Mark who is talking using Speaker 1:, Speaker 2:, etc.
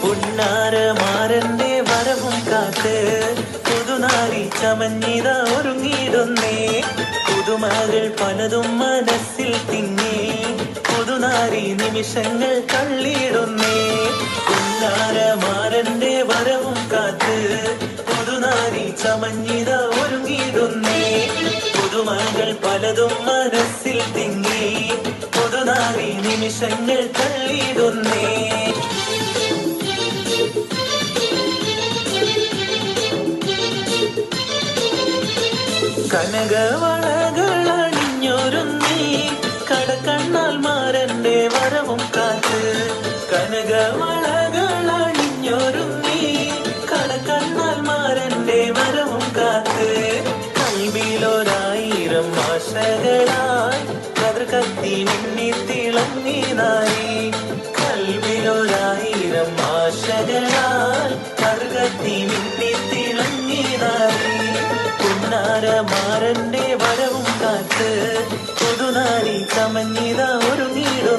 Speaker 1: പുന്നാരമാരന്റെ വരവും കാത്ത് പുതുനാരി ചമഞ്ഞിത ഒരുങ്ങിയിടുന്നേ. പുതുമകൾ പലതും മനസ്സിൽ തിങ്ങി പുതുനാരി നിമിഷങ്ങൾ തള്ളിയിടുന്നേ. പുന്നാരമാരന്റെ വരവും കാത്ത് പുതുനാരി ചമഞ്ഞിത ഒരുങ്ങിയിടുന്നേ. പുതുമകൾ പലതും മനസ്സിൽ തിങ്ങി പുതുനാരി നിമിഷങ്ങൾ തള്ളിയിടുന്നേ. കനകവളകളണിഞ്ഞൊരുങ്ങി കടക്കണ്ണാൽ മാരന്റെ വരവും കാത്ത്. കനകവളകളണിഞ്ഞൊരുങ്ങി കടക്കണ്ണാൽ മാരന്റെ വരവും കാത്ത്. കൽവിലൊരായിരം ആശകളായി കതിർ കത്തി മിന്നി തിളങ്ങി നായി. കൽവിലൊരായിരം ആശകളായി കതിർ കത്തി മിന്നി തിളങ്ങി നായി. പുന്നാരമാരന്റെ വരവും കാത്ത് പുതുനാരി ചമഞ്ഞിത ഒരുങ്ങിയിടും.